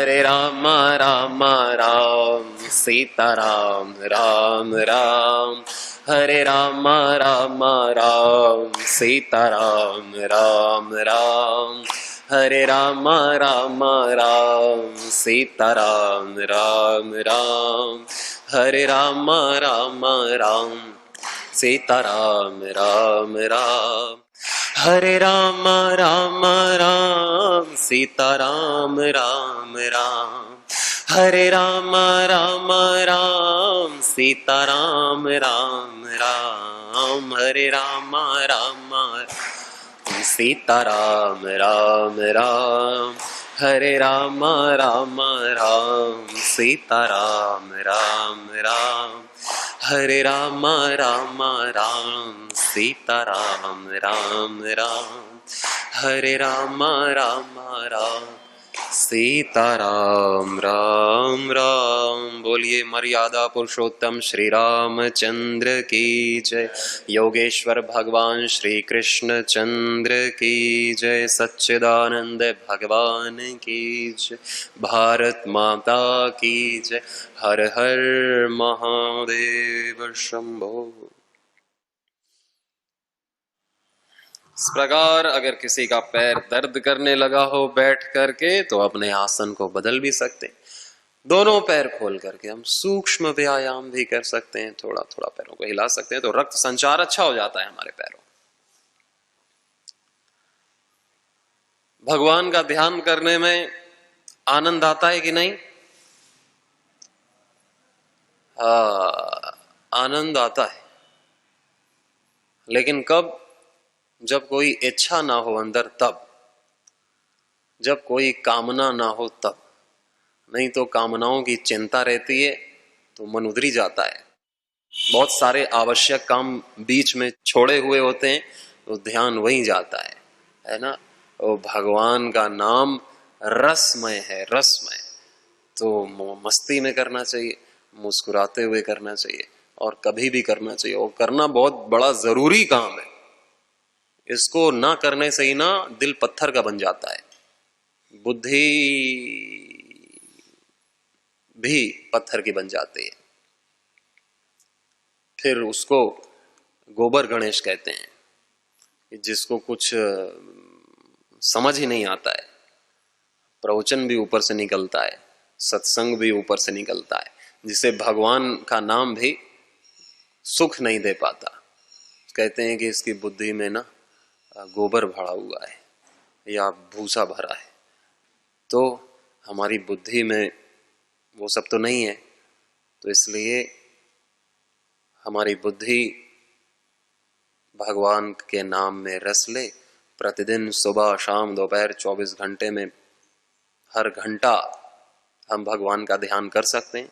हरे राम राम राम सीताराम राम राम। हरे राम राम राम सीताराम राम राम। हरे राम राम राम सीताराम राम राम। हरे राम राम राम सीताराम राम राम। हरे राम राम राम सीताराम राम राम। हरे राम राम राम सीताराम राम राम। हरे राम राम सीताराम राम राम। हरे राम राम राम सीताराम राम राम। हरे राम राम राम सीताराम राम राम। हरे राम राम राम सीताराम राम राम। बोलिए मर्यादा पुरुषोत्तम श्री रामचंद्र की जय। योगेश्वर भगवान श्री कृष्ण चंद्र की जय। सच्चिदानंद भगवान की जय। भारत माता की जय। हर हर महादेव शंभो। इस प्रकार अगर किसी का पैर दर्द करने लगा हो बैठ करके तो अपने आसन को बदल भी सकते हैं। दोनों पैर खोल करके हम सूक्ष्म व्यायाम भी कर सकते हैं। थोड़ा थोड़ा पैरों को हिला सकते हैं तो रक्त संचार अच्छा हो जाता है हमारे पैरों। भगवान का ध्यान करने में आनंद आता है कि नहीं? आनंद आता है, लेकिन कब? जब कोई इच्छा ना हो अंदर, तब। जब कोई कामना ना हो तब। नहीं तो कामनाओं की चिंता रहती है तो मन उधरी जाता है। बहुत सारे आवश्यक काम बीच में छोड़े हुए होते हैं तो ध्यान वहीं जाता है ना। वो भगवान का नाम रसमय है, रसमय। तो मस्ती में करना चाहिए, मुस्कुराते हुए करना चाहिए और कभी भी करना चाहिए। और करना बहुत बड़ा जरूरी काम है। इसको ना करने से ही ना दिल पत्थर का बन जाता है, बुद्धि भी पत्थर की बन जाती है। फिर उसको गोबर गणेश कहते हैं, जिसको कुछ समझ ही नहीं आता है। प्रवचन भी ऊपर से निकलता है, सत्संग भी ऊपर से निकलता है, जिसे भगवान का नाम भी सुख नहीं दे पाता। कहते हैं कि इसकी बुद्धि में ना गोबर भरा हुआ है या भूसा भरा है। तो हमारी बुद्धि में वो सब तो नहीं है, तो इसलिए हमारी बुद्धि भगवान के नाम में रस ले। प्रतिदिन सुबह शाम दोपहर 24 घंटे में हर घंटा हम भगवान का ध्यान कर सकते हैं,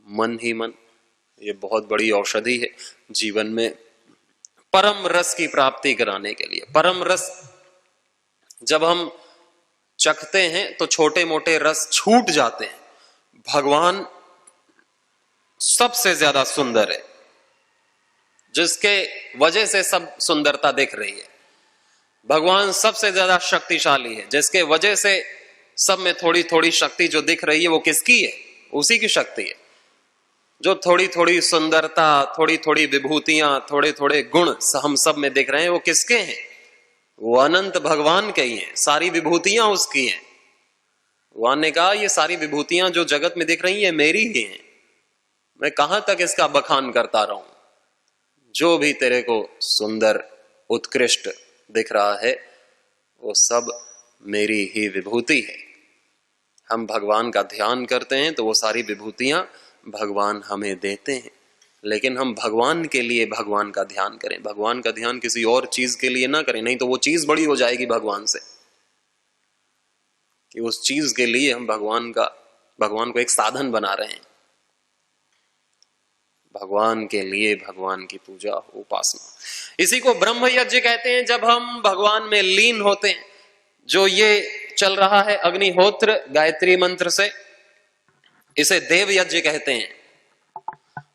मन ही मन। ये बहुत बड़ी औषधि है जीवन में परम रस की प्राप्ति कराने के लिए। परम रस जब हम चखते हैं तो छोटे मोटे रस छूट जाते हैं। भगवान सबसे ज्यादा सुंदर है, जिसके वजह से सब सुंदरता दिख रही है। भगवान सबसे ज्यादा शक्तिशाली है, जिसके वजह से सब में थोड़ी थोड़ी शक्ति जो दिख रही है वो किसकी है? उसी की शक्ति है। जो थोड़ी थोड़ी सुंदरता, थोड़ी थोड़ी विभूतियां, थोड़े थोड़े गुण हम सब में दिख रहे हैं, वो किसके हैं? वो अनंत भगवान के ही हैं। सारी विभूतियां उसकी हैं। भगवान ने कहा ये सारी विभूतियां जो जगत में दिख रही है मेरी ही हैं। मैं कहां तक इसका बखान करता रहूं? जो भी तेरे को सुंदर उत्कृष्ट दिख रहा है वो सब मेरी ही विभूति है। हम भगवान का ध्यान करते हैं तो वो सारी विभूतियां भगवान हमें देते हैं। लेकिन हम भगवान के लिए भगवान का ध्यान करें। भगवान का ध्यान किसी और चीज के लिए ना करें, नहीं तो वो चीज बड़ी हो जाएगी भगवान से, कि उस चीज के लिए हम भगवान को एक साधन बना रहे हैं। भगवान के लिए भगवान की पूजा, उपासना, इसी को ब्रह्म यज्ञ कहते हैं। जब हम भगवान में लीन होते हैं, जो ये चल रहा है अग्निहोत्र गायत्री मंत्र से, इसे देव यज्ञ कहते हैं।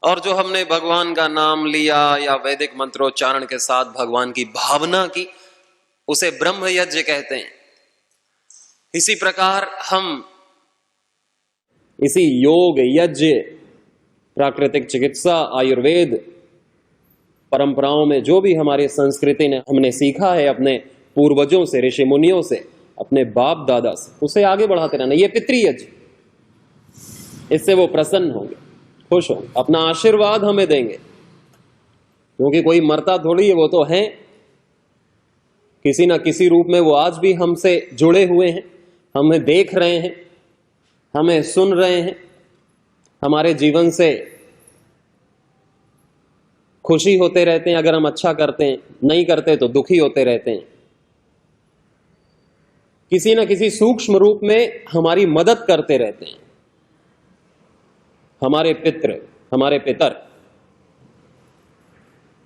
और जो हमने भगवान का नाम लिया या वैदिक मंत्रोच्चारण के साथ भगवान की भावना की, उसे ब्रह्म यज्ञ कहते हैं। इसी प्रकार हम इसी योग, यज्ञ, प्राकृतिक चिकित्सा, आयुर्वेद परंपराओं में जो भी हमारी संस्कृति ने हमने सीखा है अपने पूर्वजों से, ऋषि मुनियों से, अपने बाप दादा से, उसे आगे बढ़ाते रहना। ये पितृयज्ञ, इससे वो प्रसन्न होंगे, खुश होंगे, अपना आशीर्वाद हमें देंगे, क्योंकि कोई मरता थोड़ी है, वो तो है किसी ना किसी रूप में, वो आज भी हमसे जुड़े हुए हैं, हमें देख रहे हैं, हमें सुन रहे हैं, हमारे जीवन से खुशी होते रहते हैं अगर हम अच्छा करते हैं, नहीं करते तो दुखी होते रहते हैं। किसी न किसी सूक्ष्म रूप में हमारी मदद करते रहते हैं हमारे पितृ, हमारे पितर।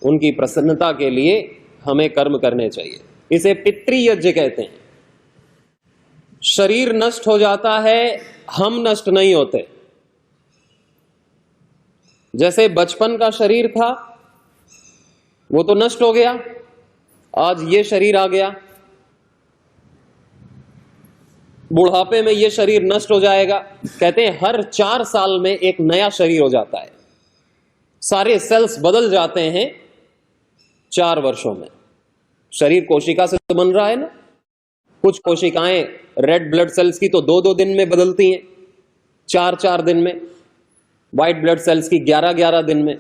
उनकी प्रसन्नता के लिए हमें कर्म करने चाहिए, इसे पितृयज्ञ कहते हैं। शरीर नष्ट हो जाता है, हम नष्ट नहीं होते। जैसे बचपन का शरीर था वो तो नष्ट हो गया, आज ये शरीर आ गया, बुढ़ापे में ये शरीर नष्ट हो जाएगा। कहते हैं हर 4 साल में एक नया शरीर हो जाता है, सारे सेल्स बदल जाते हैं 4 वर्षों में। शरीर कोशिका से तो बन रहा है ना, कुछ कोशिकाएं रेड ब्लड सेल्स की तो 2-2 दिन में बदलती हैं, 4-4 दिन में, व्हाइट ब्लड सेल्स की 11-11 दिन में,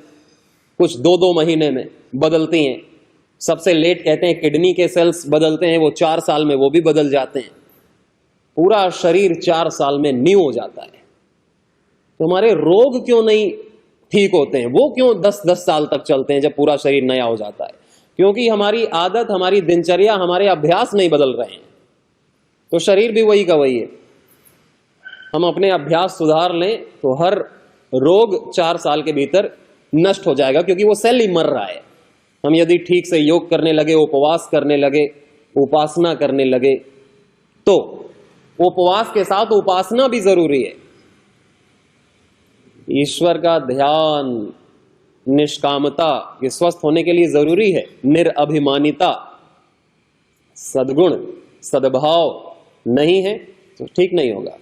कुछ 2-2 महीने में बदलती हैं। सबसे लेट कहते हैं किडनी के सेल्स बदलते हैं, वो 4 साल में वो भी बदल जाते हैं। पूरा शरीर 4 साल में न्यू हो जाता है। तो हमारे रोग क्यों नहीं ठीक होते हैं, वो क्यों 10-10 साल तक चलते हैं जब पूरा शरीर नया हो जाता है? क्योंकि हमारी आदत, हमारी दिनचर्या, हमारे अभ्यास नहीं बदल रहे हैं। तो शरीर भी वही का वही है। हम अपने अभ्यास सुधार लें तो हर रोग 4 साल के भीतर नष्ट हो जाएगा, क्योंकि वो सेल ही मर रहा है। हम यदि ठीक से योग करने लगे, उपवास करने लगे, उपासना करने लगे, तो उपवास के साथ उपासना भी जरूरी है। ईश्वर का ध्यान, निष्कामता, ये स्वस्थ होने के लिए जरूरी है। निरअभिमानिता, सद्गुण, सद्भाव नहीं है तो ठीक नहीं होगा।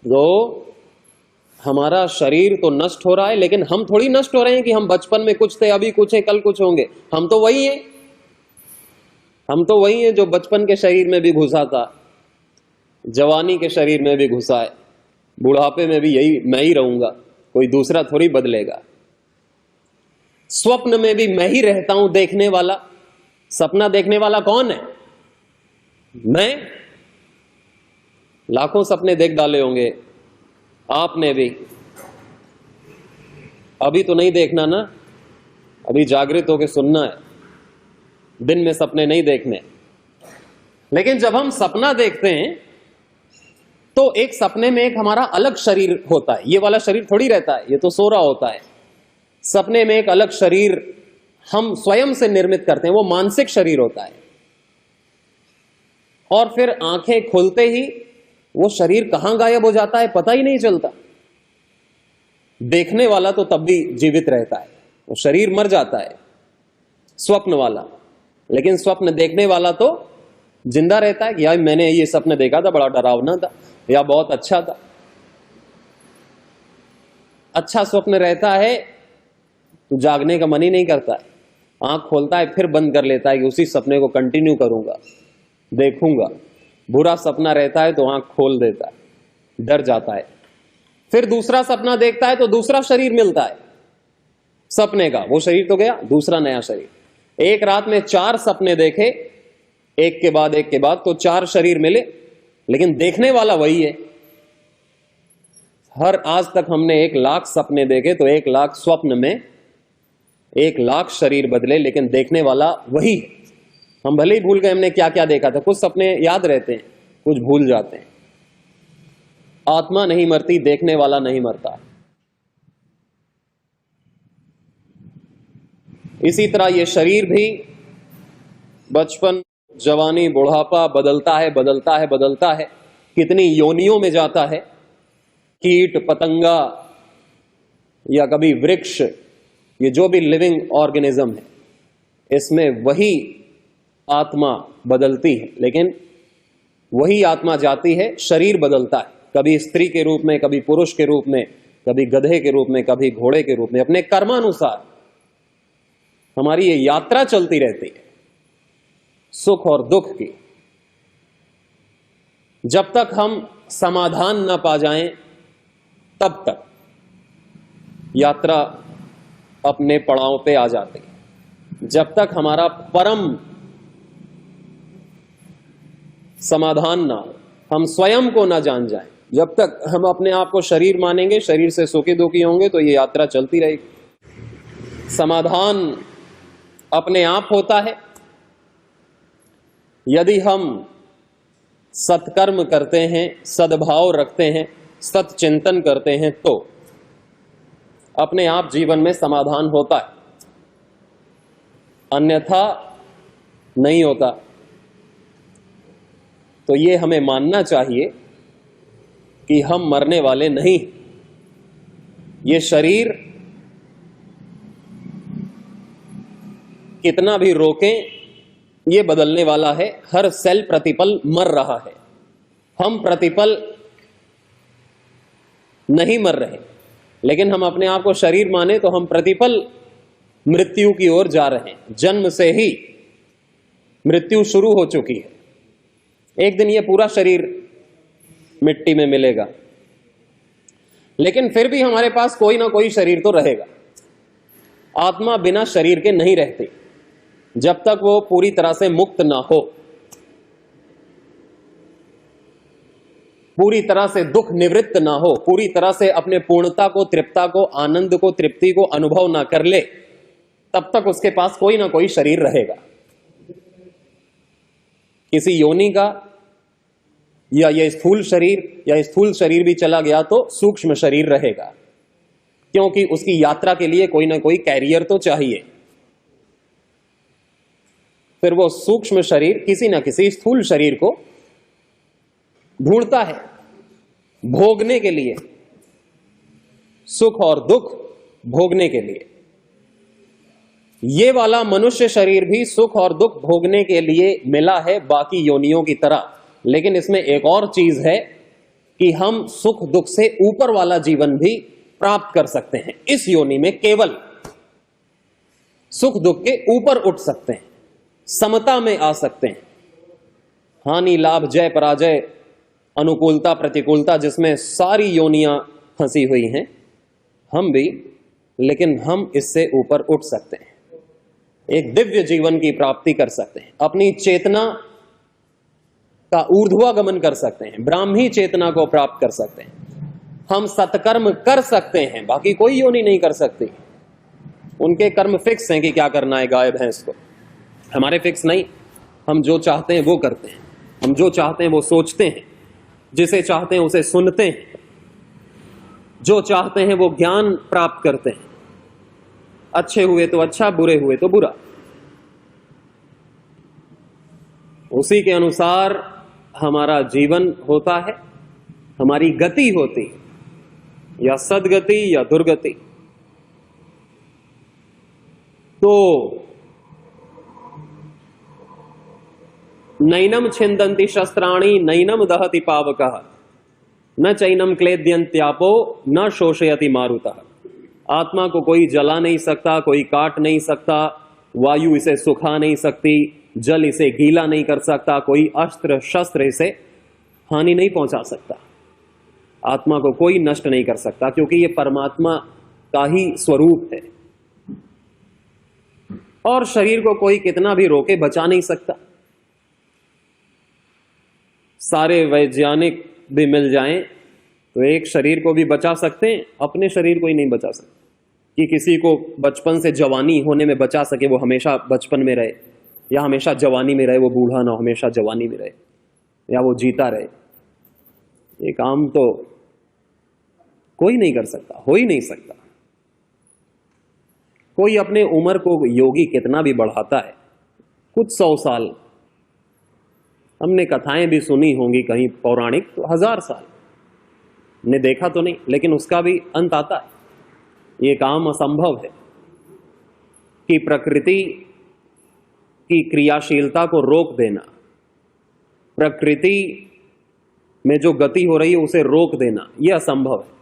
तो हमारा शरीर तो नष्ट हो रहा है, लेकिन हम थोड़ी नष्ट हो रहे हैं कि हम बचपन में कुछ थे, अभी कुछ है, कल कुछ होंगे। हम तो वही हैं, हम तो वही हैं जो बचपन के शरीर में भी घुसा था, जवानी के शरीर में भी घुसा है, बुढ़ापे में भी यही मैं ही रहूंगा, कोई दूसरा थोड़ी बदलेगा। स्वप्न में भी मैं ही रहता हूं देखने वाला। सपना देखने वाला कौन है? मैं। लाखों सपने देख डाले होंगे आपने भी, अभी तो नहीं देखना ना, अभी जागृत होकर सुनना है, दिन में सपने नहीं देखने। लेकिन जब हम सपना देखते हैं तो एक सपने में एक हमारा अलग शरीर होता है, ये वाला शरीर थोड़ी रहता है, ये तो सो रहा होता है। सपने में एक अलग शरीर हम स्वयं से निर्मित करते हैं, वो मानसिक शरीर होता है। और फिर आंखें खुलते ही वो शरीर कहां गायब हो जाता है पता ही नहीं चलता। देखने वाला तो तब भी जीवित रहता है, वो शरीर मर जाता है, स्वप्न वाला। लेकिन स्वप्न देखने वाला तो जिंदा रहता है कि यार मैंने ये सपना देखा था, बड़ा डरावना था या बहुत अच्छा था। अच्छा स्वप्न रहता है तो जागने का मन ही नहीं करता है, आंख खोलता है फिर बंद कर लेता है कि उसी सपने को कंटिन्यू करूंगा, देखूंगा। बुरा सपना रहता है तो आंख खोल देता है, डर जाता है। फिर दूसरा सपना देखता है तो दूसरा शरीर मिलता है सपने का, वो शरीर तो गया, दूसरा नया शरीर। एक रात में 4 सपने देखे, एक के बाद एक के बाद, तो 4 शरीर मिले, लेकिन देखने वाला वही है। हर आज तक हमने 1 लाख सपने देखे तो 1 लाख स्वप्न में 1 लाख शरीर बदले, लेकिन देखने वाला वही है। हम भले ही भूल गए हमने क्या क्या देखा था, कुछ सपने याद रहते हैं, कुछ भूल जाते हैं। आत्मा नहीं मरती, देखने वाला नहीं मरता। इसी तरह ये शरीर भी बचपन, जवानी, बुढ़ापा बदलता है, बदलता है, बदलता है। कितनी योनियों में जाता है, कीट पतंगा या कभी वृक्ष, ये जो भी लिविंग ऑर्गेनिज्म है, इसमें वही आत्मा बदलती है। लेकिन वही आत्मा जाती है, शरीर बदलता है। कभी स्त्री के रूप में, कभी पुरुष के रूप में, कभी गधे के रूप में, कभी घोड़े के रूप में, अपने कर्मानुसार हमारी ये यात्रा चलती रहती है सुख और दुख की। जब तक हम समाधान न पा जाएं तब तक यात्रा अपने पड़ाव पे आ जाती है। जब तक हमारा परम समाधान ना हो, हम स्वयं को ना जान जाएं, जब तक हम अपने आप को शरीर मानेंगे, शरीर से सुखी दुखी होंगे, तो ये यात्रा चलती रहेगी। समाधान अपने आप होता है यदि हम सत्कर्म करते हैं, सद्भाव रखते हैं, सत्चिंतन करते हैं, तो अपने आप जीवन में समाधान होता है, अन्यथा नहीं होता। तो ये हमें मानना चाहिए कि हम मरने वाले नहीं। ये शरीर कितना भी रोकें, ये बदलने वाला है। हर सेल प्रतिपल मर रहा है, हम प्रतिपल नहीं मर रहे, लेकिन हम अपने आप को शरीर माने तो हम प्रतिपल मृत्यु की ओर जा रहे हैं। जन्म से ही मृत्यु शुरू हो चुकी है। एक दिन ये पूरा शरीर मिट्टी में मिलेगा, लेकिन फिर भी हमारे पास कोई ना कोई शरीर तो रहेगा। आत्मा बिना शरीर के नहीं रहती जब तक वो पूरी तरह से मुक्त ना हो, पूरी तरह से दुख निवृत्त ना हो, पूरी तरह से अपने पूर्णता को, तृप्ता को, आनंद को, तृप्ति को अनुभव ना कर ले, तब तक उसके पास कोई ना कोई शरीर रहेगा। किसी योनि का, या ये स्थूल शरीर, या स्थूल शरीर भी चला गया तो सूक्ष्म शरीर रहेगा, क्योंकि उसकी यात्रा के लिए कोई ना कोई कैरियर तो चाहिए। फिर वो सूक्ष्म शरीर किसी ना किसी स्थूल शरीर को ढूंढता है भोगने के लिए, सुख और दुख भोगने के लिए। ये वाला मनुष्य शरीर भी सुख और दुख भोगने के लिए मिला है बाकी योनियों की तरह, लेकिन इसमें एक और चीज है कि हम सुख दुख से ऊपर वाला जीवन भी प्राप्त कर सकते हैं। इस योनि में केवल सुख दुख के ऊपर उठ सकते हैं, समता में आ सकते हैं। हानि लाभ, जय पराजय, अनुकूलता प्रतिकूलता, जिसमें सारी योनियां फंसी हुई हैं, हम भी, लेकिन हम इससे ऊपर उठ सकते हैं, एक दिव्य जीवन की प्राप्ति कर सकते हैं, अपनी चेतना का ऊर्ध्वागमन कर सकते हैं, ब्राह्मी चेतना को प्राप्त कर सकते हैं। हम सत्कर्म कर सकते हैं, बाकी कोई योनि नहीं कर सकती। उनके कर्म फिक्स हैं कि क्या करना है गाय भैंस को, हमारे फिक्स नहीं। हम जो चाहते हैं वो करते हैं, हम जो चाहते हैं वो सोचते हैं, जिसे चाहते हैं उसे सुनते हैं, जो चाहते हैं वो ज्ञान प्राप्त करते हैं। अच्छे हुए तो अच्छा, बुरे हुए तो बुरा, उसी के अनुसार हमारा जीवन होता है, हमारी गति होती है, या सद्गति या दुर्गति। तो नैनम छिन्दन्ति शस्त्राणि नैनम दहति पावकः न चैनम क्लेद्यन्त्यापो न शोषयति मारुतः। आत्मा को कोई जला नहीं सकता, कोई काट नहीं सकता, वायु इसे सुखा नहीं सकती, जल इसे गीला नहीं कर सकता, कोई अस्त्र शस्त्र इसे हानि नहीं पहुंचा सकता। आत्मा को कोई नष्ट नहीं कर सकता, क्योंकि ये परमात्मा का ही स्वरूप है। और शरीर को कोई कितना भी रोके बचा नहीं सकता। सारे वैज्ञानिक भी मिल जाएं तो एक शरीर को भी बचा सकते हैं, अपने शरीर को ही नहीं बचा सकते। कि किसी को बचपन से जवानी होने में बचा सके, वो हमेशा बचपन में रहे, या हमेशा जवानी में रहे, वो बूढ़ा ना हो, हमेशा जवानी में रहे, या वो जीता रहे, ये काम तो कोई नहीं कर सकता, हो ही नहीं सकता। कोई अपने उम्र को योगी कितना भी बढ़ाता है, कुछ 100 साल, हमने कथाएं भी सुनी होंगी कहीं पौराणिक, तो 1000 साल ने देखा तो नहीं, लेकिन उसका भी अंत आता है। ये काम असंभव है कि प्रकृति की क्रियाशीलता को रोक देना, प्रकृति में जो गति हो रही है उसे रोक देना, यह असंभव है,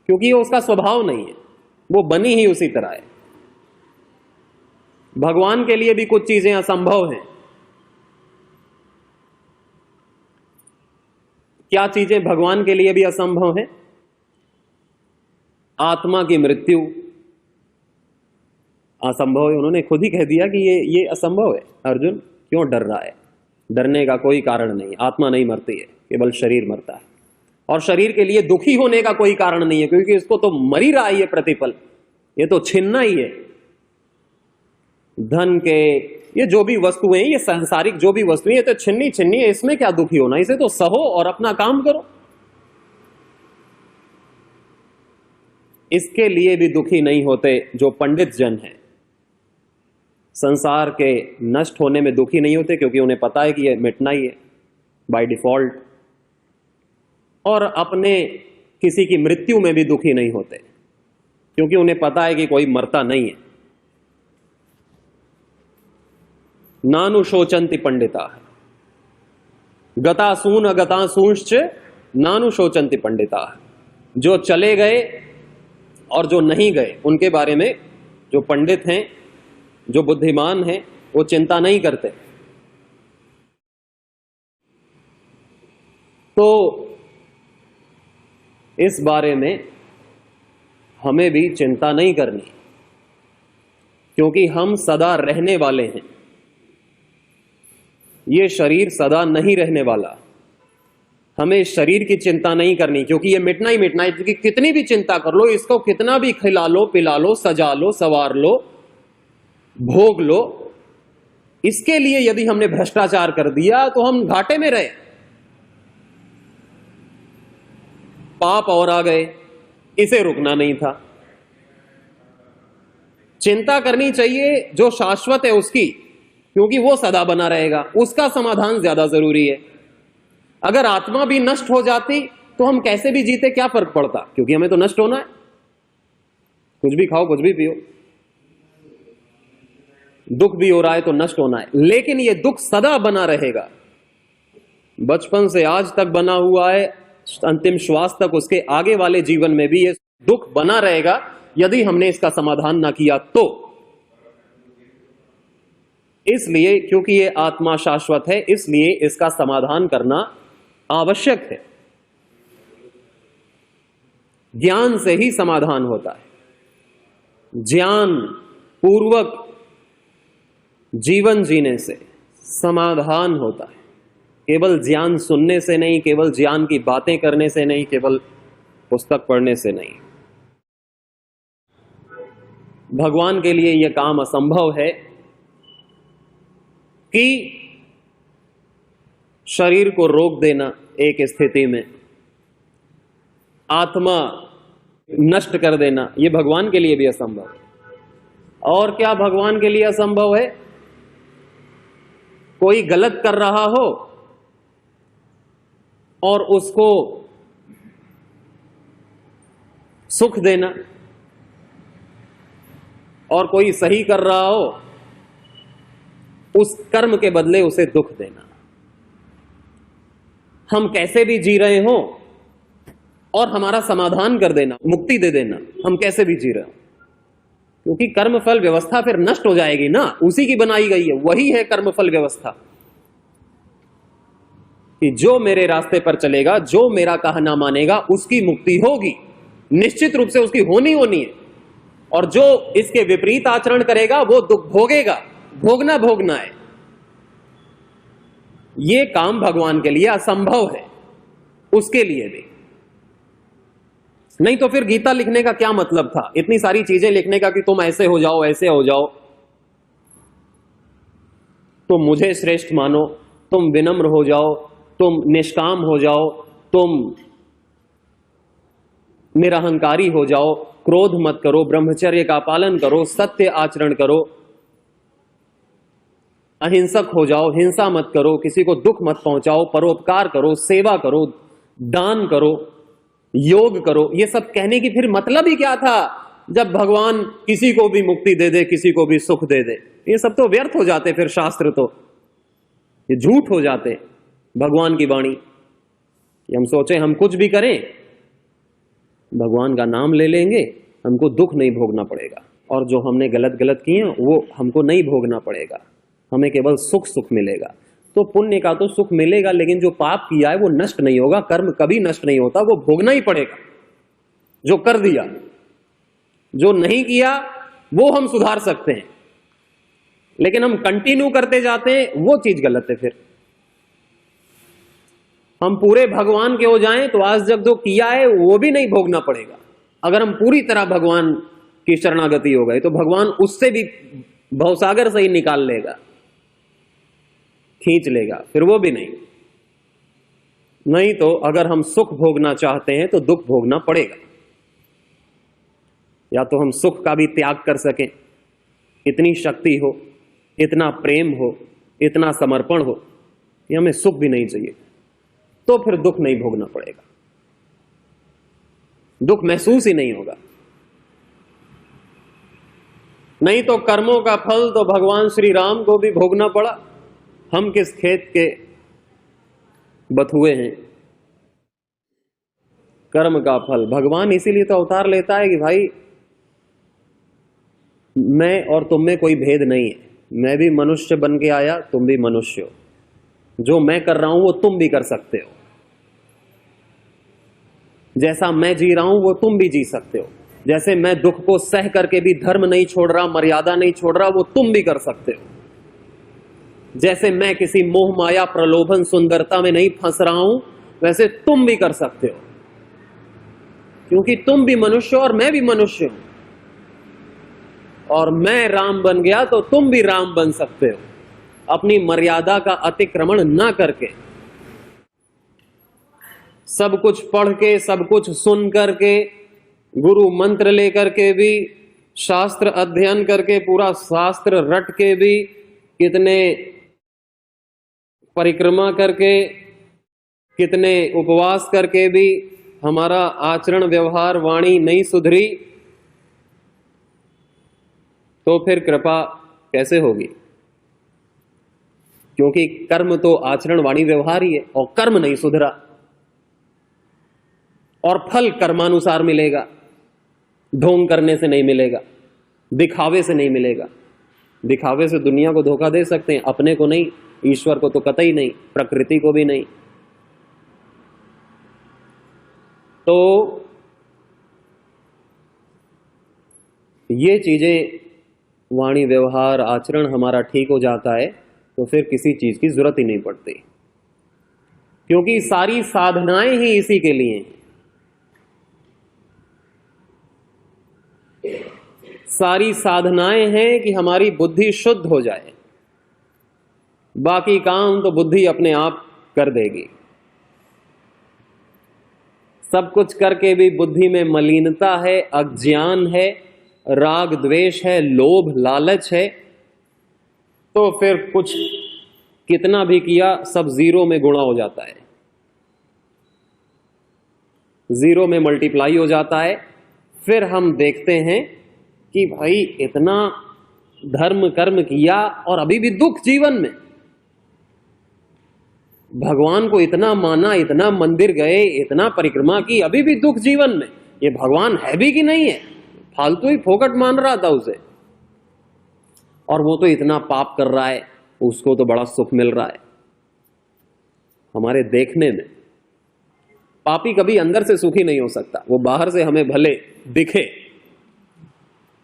क्योंकि ये उसका स्वभाव नहीं है, वो बनी ही उसी तरह है। भगवान के लिए भी कुछ चीजें असंभव हैं। क्या चीजें भगवान के लिए भी असंभव हैं? आत्मा की मृत्यु असंभव है, उन्होंने खुद ही कह दिया कि ये असंभव है। अर्जुन क्यों डर रहा है? डरने का कोई कारण नहीं, आत्मा नहीं मरती है, केवल शरीर मरता है। और शरीर के लिए दुखी होने का कोई कारण नहीं है, क्योंकि इसको तो मर ही रहा है ये प्रतिपल, ये तो छिन्ना ही है। धन के ये जो भी वस्तुएं, ये सांसारिक जो भी वस्तुएं, ये तो छिन्नी छिन्नी है, इसमें क्या दुखी होना? इसे तो सहो और अपना काम करो। इसके लिए भी दुखी नहीं होते जो पंडित जन हैं। संसार के नष्ट होने में दुखी नहीं होते, क्योंकि उन्हें पता है कि यह मिटना ही है बाय डिफॉल्ट। और अपने किसी की मृत्यु में भी दुखी नहीं होते, क्योंकि उन्हें पता है कि कोई मरता नहीं है। नानु शोचंति पंडिता, गतासून अगतासूंश्च नानु शोचंति पंडिता। जो चले गए और जो नहीं गए, उनके बारे में जो पंडित हैं, जो बुद्धिमान हैं, वो चिंता नहीं करते। तो इस बारे में हमें भी चिंता नहीं करनी, क्योंकि हम सदा रहने वाले हैं। ये शरीर सदा नहीं रहने वाला। हमें इस शरीर की चिंता नहीं करनी, क्योंकि ये मिटना ही मिटना है। क्योंकि कितनी भी चिंता कर लो, इसको कितना भी खिला लो, पिला लो, सजा लो, सवार लो, भोग लो, इसके लिए यदि हमने भ्रष्टाचार कर दिया तो हम घाटे में रहे, पाप और आ गए। इसे रुकना नहीं था। चिंता करनी चाहिए जो शाश्वत है उसकी, क्योंकि वो सदा बना रहेगा, उसका समाधान ज्यादा जरूरी है। अगर आत्मा भी नष्ट हो जाती तो हम कैसे भी जीते, क्या फर्क पड़ता? क्योंकि हमें तो नष्ट होना है। कुछ भी खाओ, कुछ भी पियो, दुख भी हो रहा है तो नष्ट होना है, लेकिन ये दुख सदा बना रहेगा। बचपन से आज तक बना हुआ है, अंतिम श्वास तक, उसके आगे वाले जीवन में भी ये दुख बना रहेगा यदि हमने इसका समाधान ना किया तो। इसलिए क्योंकि ये आत्मा शाश्वत है, इसलिए इसका समाधान करना आवश्यक है। ज्ञान से ही समाधान होता है। ज्ञान पूर्वक जीवन जीने से समाधान होता है। केवल ज्ञान सुनने से नहीं, केवल ज्ञान की बातें करने से नहीं, केवल पुस्तक पढ़ने से नहीं। भगवान के लिए यह काम असंभव है कि शरीर को रोक देना एक स्थिति में, आत्मा नष्ट कर देना, यह भगवान के लिए भी असंभव है। और क्या भगवान के लिए असंभव है? कोई गलत कर रहा हो और उसको सुख देना, और कोई सही कर रहा हो उस कर्म के बदले उसे दुख देना। हम कैसे भी जी रहे हो और हमारा समाधान कर देना, मुक्ति दे देना, हम कैसे भी जी रहे हो, क्योंकि कर्मफल व्यवस्था फिर नष्ट हो जाएगी ना, उसी की बनाई गई है, वही है कर्मफल व्यवस्था कि जो मेरे रास्ते पर चलेगा, जो मेरा कहना मानेगा, उसकी मुक्ति होगी, निश्चित रूप से उसकी होनी है। और जो इसके विपरीत आचरण करेगा वो दुख भोगेगा, भोगना है। ये काम भगवान के लिए असंभव है, उसके लिए भी नहीं। तो फिर गीता लिखने का क्या मतलब था? इतनी सारी चीजें लिखने का कि तुम ऐसे हो जाओ, ऐसे हो जाओ, तुम मुझे श्रेष्ठ मानो, तुम विनम्र हो जाओ, तुम निष्काम हो जाओ, तुम निरहंकारी हो जाओ, क्रोध मत करो, ब्रह्मचर्य का पालन करो, सत्य आचरण करो, अहिंसक हो जाओ, हिंसा मत करो, किसी को दुख मत पहुंचाओ, परोपकार करो, सेवा करो, दान करो, योग करो। ये सब कहने की फिर मतलब ही क्या था, जब भगवान किसी को भी मुक्ति दे दे, किसी को भी सुख दे दे? ये सब तो व्यर्थ हो जाते, फिर शास्त्र तो ये झूठ हो जाते, भगवान की वाणी। कि हम सोचे हम कुछ भी करें, भगवान का नाम ले लेंगे, हमको दुख नहीं भोगना पड़ेगा, और जो हमने गलत गलत किए वो हमको नहीं भोगना पड़ेगा, हमें केवल सुख सुख मिलेगा। तो पुण्य का तो सुख मिलेगा, लेकिन जो पाप किया है वो नष्ट नहीं होगा, कर्म कभी नष्ट नहीं होता, वो भोगना ही पड़ेगा। जो कर दिया, जो नहीं किया वो हम सुधार सकते हैं, लेकिन हम कंटिन्यू करते जाते हैं, वो चीज गलत है। फिर हम पूरे भगवान के हो जाएं तो आज जब जो किया है वो भी नहीं भोगना पड़ेगा। अगर हम पूरी तरह भगवान की शरणागति हो गए तो भगवान उससे भी भवसागर से ही निकाल लेगा, खींच लेगा, फिर वो भी नहीं तो अगर हम सुख भोगना चाहते हैं तो दुख भोगना पड़ेगा। या तो हम सुख का भी त्याग कर सकें, इतनी शक्ति हो, इतना प्रेम हो, इतना समर्पण हो कि हमें सुख भी नहीं चाहिए, तो फिर दुख नहीं भोगना पड़ेगा, दुख महसूस ही नहीं होगा। नहीं तो कर्मों का फल तो भगवान श्री राम को भी भोगना पड़ा। हम किस खेत के बथुए हैं, कर्म का फल भगवान इसीलिए तो अवतार लेता है कि भाई मैं और तुम में कोई भेद नहीं है, मैं भी मनुष्य बन के आया, तुम भी मनुष्य हो, जो मैं कर रहा हूं वो तुम भी कर सकते हो, जैसा मैं जी रहा हूं वो तुम भी जी सकते हो, जैसे मैं दुख को सह करके भी धर्म नहीं छोड़ रहा, मर्यादा नहीं छोड़ रहा, वो तुम भी कर सकते हो, जैसे मैं किसी मोह माया प्रलोभन सुंदरता में नहीं फंस रहा हूं वैसे तुम भी कर सकते हो, क्योंकि तुम भी मनुष्य हो और मैं भी मनुष्य हूं, और मैं राम बन गया तो तुम भी राम बन सकते हो, अपनी मर्यादा का अतिक्रमण ना करके। सब कुछ पढ़ के, सब कुछ सुन करके, गुरु मंत्र लेकर के भी, शास्त्र अध्ययन करके, पूरा शास्त्र रट के भी, कितने परिक्रमा करके, कितने उपवास करके भी हमारा आचरण व्यवहार वाणी नहीं सुधरी, तो फिर कृपा कैसे होगी? क्योंकि कर्म तो आचरण वाणी व्यवहार ही है, और कर्म नहीं सुधरा, और फल कर्मानुसार मिलेगा, ढोंग करने से नहीं मिलेगा, दिखावे से नहीं मिलेगा। दिखावे से दुनिया को धोखा दे सकते हैं, अपने को नहीं, ईश्वर को तो कतई नहीं, प्रकृति को भी नहीं। तो ये चीजें, वाणी व्यवहार आचरण हमारा ठीक हो जाता है तो फिर किसी चीज की जरूरत ही नहीं पड़ती, क्योंकि सारी साधनाएं ही इसी के लिए हैं। सारी साधनाएं हैं कि हमारी बुद्धि शुद्ध हो जाए, बाकी काम तो बुद्धि अपने आप कर देगी। सब कुछ करके भी बुद्धि में मलिनता है, अज्ञान है, राग द्वेष है, लोभ लालच है, तो फिर कुछ कितना भी किया सब जीरो में गुणा हो जाता है, जीरो में मल्टीप्लाई हो जाता है। फिर हम देखते हैं कि भाई इतना धर्म कर्म किया और अभी भी दुख जीवन में, भगवान को इतना माना, इतना मंदिर गए, इतना परिक्रमा की, अभी भी दुख जीवन में। ये भगवान है भी कि नहीं है? फालतू ही फोकट मान रहा था उसे, और वो तो इतना पाप कर रहा है, उसको तो बड़ा सुख मिल रहा है। हमारे देखने में पापी कभी अंदर से सुखी नहीं हो सकता, वो बाहर से हमें भले दिखे,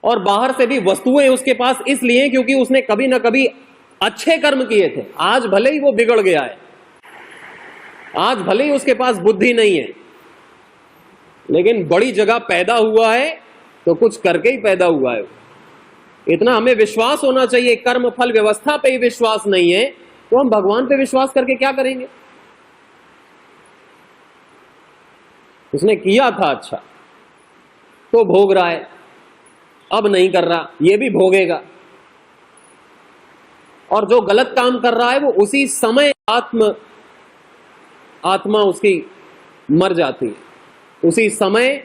और बाहर से भी वस्तुएं उसके पास इसलिए क्योंकि उसने कभी ना कभी अच्छे कर्म किए थे। आज भले ही वो बिगड़ गया है, आज भले ही उसके पास बुद्धि नहीं है, लेकिन बड़ी जगह पैदा हुआ है तो कुछ करके ही पैदा हुआ है। इतना हमें विश्वास होना चाहिए। कर्म फल व्यवस्था पे ही विश्वास नहीं है तो हम भगवान पे विश्वास करके क्या करेंगे? उसने किया था अच्छा तो भोग रहा है, अब नहीं कर रहा, ये भी भोगेगा। और जो गलत काम कर रहा है वो उसी समय आत्मा उसकी मर जाती है, उसी समय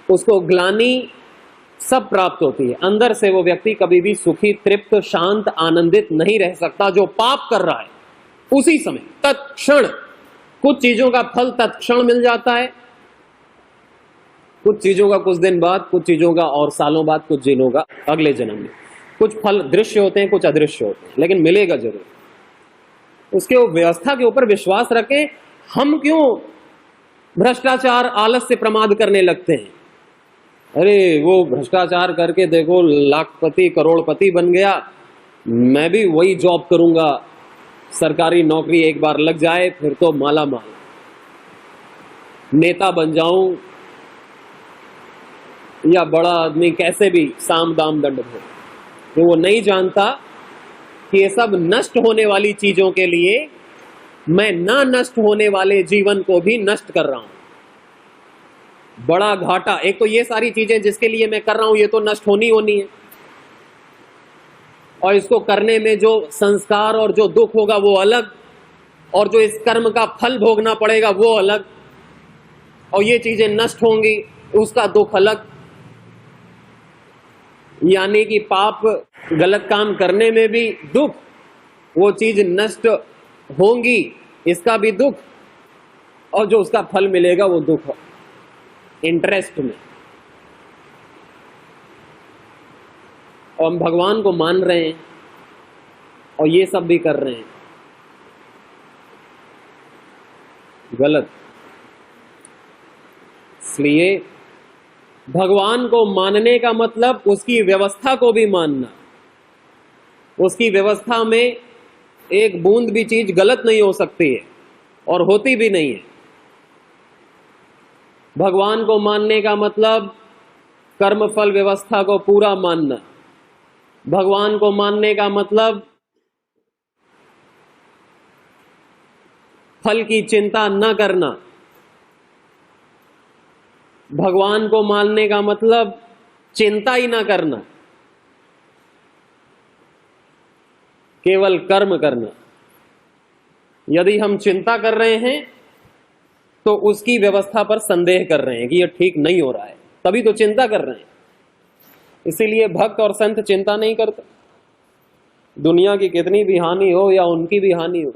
उसको ग्लानि सब प्राप्त होती है। अंदर से वो व्यक्ति कभी भी सुखी, तृप्त, शांत, आनंदित नहीं रह सकता। जो पाप कर रहा है उसी समय तत्क्षण कुछ चीजों का फल तत्क्षण मिल जाता है, कुछ चीजों का कुछ दिन बाद, कुछ चीजों का और सालों बाद, कुछ दिनों का अगले जन्म में। कुछ फल दृश्य होते हैं, कुछ अदृश्य होते हैं, लेकिन मिलेगा जरूर। उसके व्यवस्था के ऊपर विश्वास रखें। हम क्यों भ्रष्टाचार, आलस से प्रमाद करने लगते हैं? अरे वो भ्रष्टाचार करके देखो लाखपति करोड़पति बन गया, मैं भी वही जॉब करूंगा, सरकारी नौकरी एक बार लग जाए फिर तो माला माल, नेता बन जाऊं या बड़ा आदमी, कैसे भी साम दाम दंड हो। तो वो नहीं जानता कि ये सब नष्ट होने वाली चीजों के लिए मैं ना नष्ट होने वाले जीवन को भी नष्ट कर रहा हूं। बड़ा घाटा, एक तो ये सारी चीजें जिसके लिए मैं कर रहा हूं ये तो नष्ट होनी है, और इसको करने में जो संस्कार और जो दुख होगा वो अलग, और जो इस कर्म का फल भोगना पड़ेगा वो अलग, और ये चीजें नष्ट होंगी उसका दुख अलग। यानी कि पाप, गलत काम करने में भी दुख, वो चीज नष्ट होंगी इसका भी दुख, और जो उसका फल मिलेगा वो दुख इंटरेस्ट में। और हम भगवान को मान रहे हैं और ये सब भी कर रहे हैं, गलत। इसलिए भगवान को मानने का मतलब उसकी व्यवस्था को भी मानना। उसकी व्यवस्था में एक बूंद भी चीज गलत नहीं हो सकती है और होती भी नहीं है। भगवान को मानने का मतलब कर्मफल व्यवस्था को पूरा मानना। भगवान को मानने का मतलब फल की चिंता न करना। भगवान को मानने का मतलब चिंता ही ना करना, केवल कर्म करना। यदि हम चिंता कर रहे हैं तो उसकी व्यवस्था पर संदेह कर रहे हैं कि यह ठीक नहीं हो रहा है, तभी तो चिंता कर रहे हैं। इसीलिए भक्त और संत चिंता नहीं करते। दुनिया की कितनी भी हानि हो या उनकी भी हानि हो,